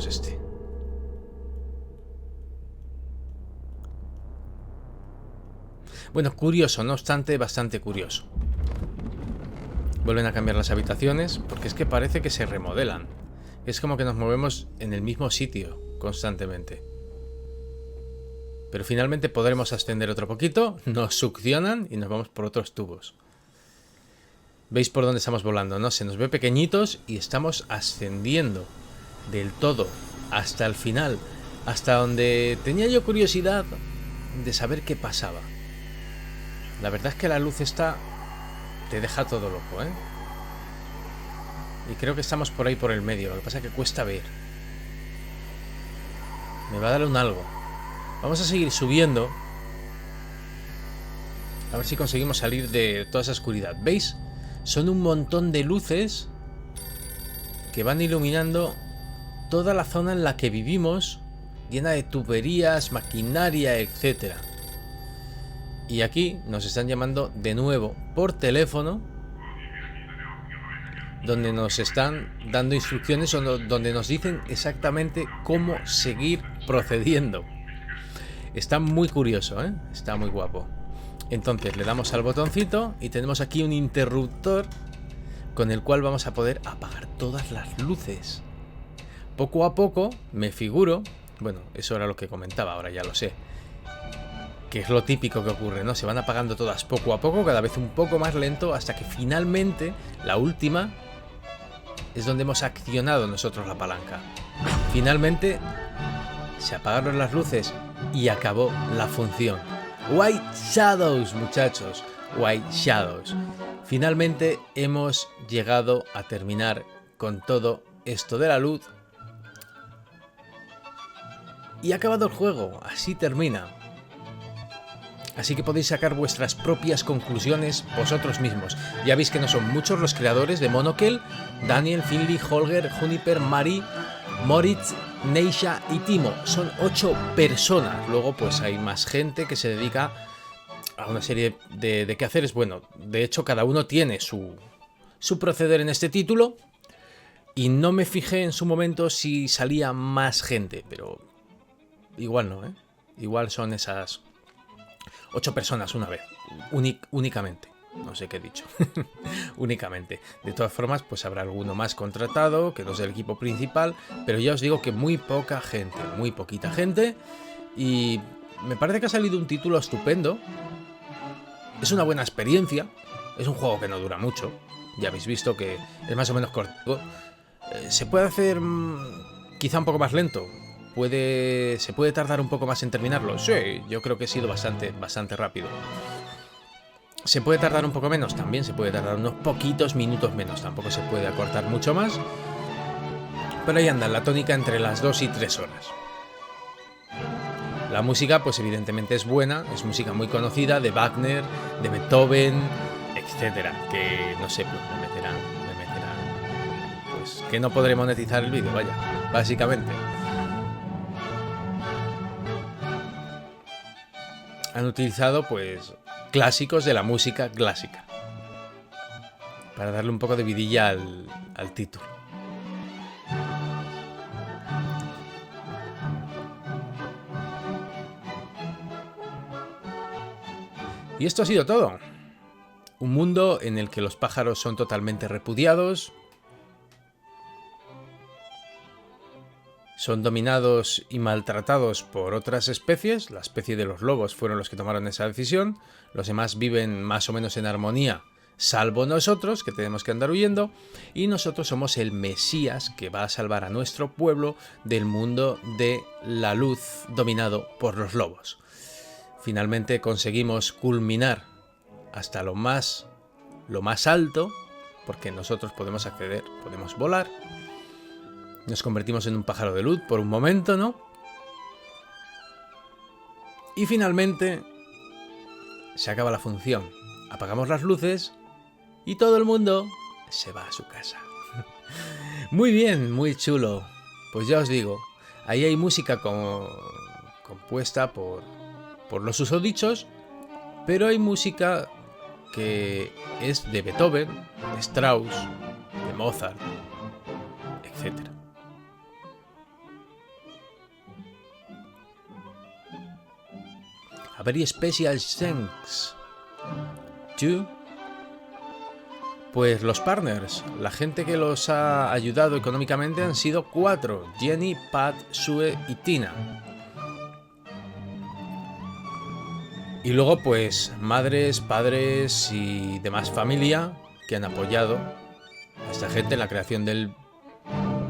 este. Bueno, curioso, no obstante, bastante curioso. Vuelven a cambiar las habitaciones porque es que parece que se remodelan. Es como que nos movemos en el mismo sitio constantemente. Pero finalmente podremos ascender otro poquito, nos succionan y nos vamos por otros tubos. ¿Veis por dónde estamos volando, no? Se nos ve pequeñitos y estamos ascendiendo del todo hasta el final, hasta donde tenía yo curiosidad de saber qué pasaba. La verdad es que la luz está te deja todo loco, ¿eh? Y creo que estamos por ahí por el medio. Lo que pasa es que cuesta ver. Me va a dar un algo. Vamos a seguir subiendo. A ver si conseguimos salir de toda esa oscuridad. ¿Veis? Son un montón de luces que van iluminando toda la zona en la que vivimos, llena de tuberías, maquinaria, etcétera. Y aquí nos están llamando de nuevo por teléfono, donde nos están dando instrucciones o donde nos dicen exactamente cómo seguir procediendo. Está muy curioso, ¿eh? Está muy guapo. Entonces le damos al botoncito y tenemos aquí un interruptor con el cual vamos a poder apagar todas las luces. Poco a poco me figuro, bueno, eso era lo que comentaba, ahora ya lo sé, que es lo típico que ocurre, ¿no? Se van apagando todas poco a poco, cada vez un poco más lento, hasta que finalmente la última es donde hemos accionado nosotros la palanca. Finalmente se apagaron las luces y acabó la función. White Shadows, muchachos, White Shadows. Finalmente hemos llegado a terminar con todo esto de la luz. Y ha acabado el juego, así termina. Así que podéis sacar vuestras propias conclusiones vosotros mismos. Ya veis que no son muchos los creadores de Monocle: Daniel, Finley, Holger, Juniper, Mari, Moritz, Neisha y Timo. Son 8 personas. Luego pues hay más gente que se dedica a una serie de quehaceres. Bueno, de hecho cada uno tiene su proceder en este título. Y no me fijé en su momento si salía más gente, pero igual no, ¿eh? Igual son esas 8 personas una vez, únicamente. No sé qué he dicho. Únicamente. De todas formas, pues habrá alguno más contratado, que no es del equipo principal, pero ya os digo que muy poca gente, muy poquita gente. Y me parece que ha salido un título estupendo. Es una buena experiencia. Es un juego que no dura mucho. Ya habéis visto que es más o menos corto. Se puede hacer quizá un poco más lento. Se puede tardar un poco más en terminarlo. Sí, yo creo que he sido bastante rápido. Se puede tardar un poco menos, también se puede tardar unos poquitos minutos menos. Tampoco se puede acortar mucho más. Pero ahí anda, la tónica entre las 2 y 3 horas. La música, pues evidentemente es buena. Es música muy conocida, de Wagner, de Beethoven, etcétera. Que no sé, pues me meterán. Pues que no podré monetizar el vídeo, vaya, básicamente. Han utilizado pues clásicos de la música clásica para darle un poco de vidilla al título. Y esto ha sido todo. Un mundo en el que los pájaros son totalmente repudiados, son dominados y maltratados por otras especies. La especie de los lobos fueron los que tomaron esa decisión. Los demás viven más o menos en armonía, salvo nosotros, que tenemos que andar huyendo. Y nosotros somos el Mesías que va a salvar a nuestro pueblo del mundo de la luz dominado por los lobos. Finalmente conseguimos culminar hasta lo más alto, porque nosotros podemos acceder, podemos volar. Nos convertimos en un pájaro de luz por un momento, ¿no? Y finalmente se acaba la función. Apagamos las luces y todo el mundo se va a su casa. Muy bien, muy chulo. Pues ya os digo, ahí hay música compuesta por los susodichos, pero hay música que es de Beethoven, de Strauss, de Mozart, etc. A very special thanks to, pues los partners, la gente que los ha ayudado económicamente han sido 4: Jenny, Pat, Sue y Tina. Y luego pues madres, padres y demás familia que han apoyado a esta gente en la creación del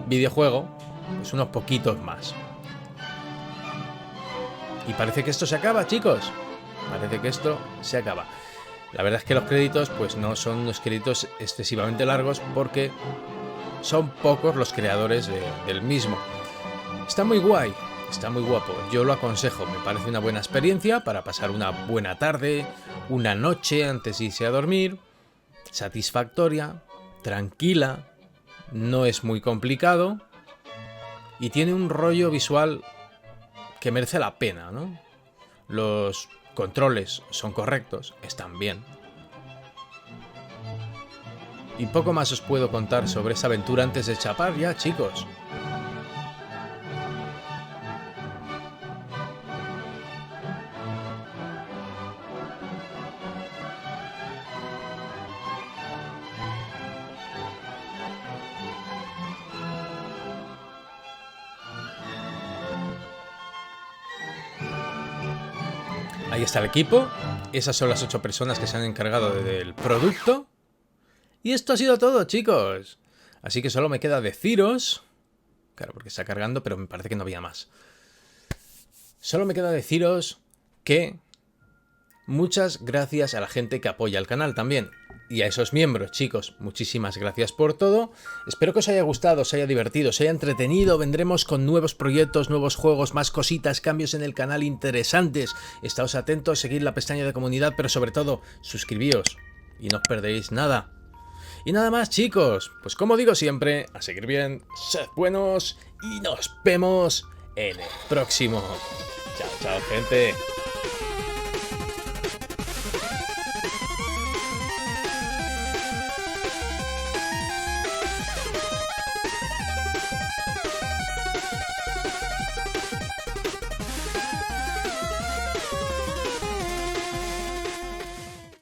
videojuego, pues unos poquitos más. Y parece que esto se acaba, chicos. Parece que esto se acaba. La verdad es que los créditos pues no son unos créditos excesivamente largos porque son pocos los creadores del mismo. Está muy guay, está muy guapo, yo lo aconsejo, me parece una buena experiencia para pasar una buena tarde, una noche antes de irse a dormir, satisfactoria, tranquila, no es muy complicado y tiene un rollo visual que merece la pena, ¿no? Los controles son correctos, están bien. Y poco más os puedo contar sobre esa aventura antes de chapar ya, chicos. Ahí está el equipo. Esas son las 8 personas que se han encargado del producto. Y esto ha sido todo, chicos. Así que solo me queda deciros... Claro, porque está cargando, pero me parece que no había más. Solo me queda deciros que... Muchas gracias a la gente que apoya el canal también. Y a esos miembros, chicos, muchísimas gracias por todo. Espero que os haya gustado, os haya divertido, os haya entretenido. Vendremos con nuevos proyectos, nuevos juegos, más cositas, cambios en el canal interesantes. Estáos atentos, seguid la pestaña de comunidad, pero sobre todo, suscribíos y no os perderéis nada. Y nada más, chicos, pues como digo siempre, a seguir bien, sed buenos y nos vemos en el próximo. Chao, chao, gente.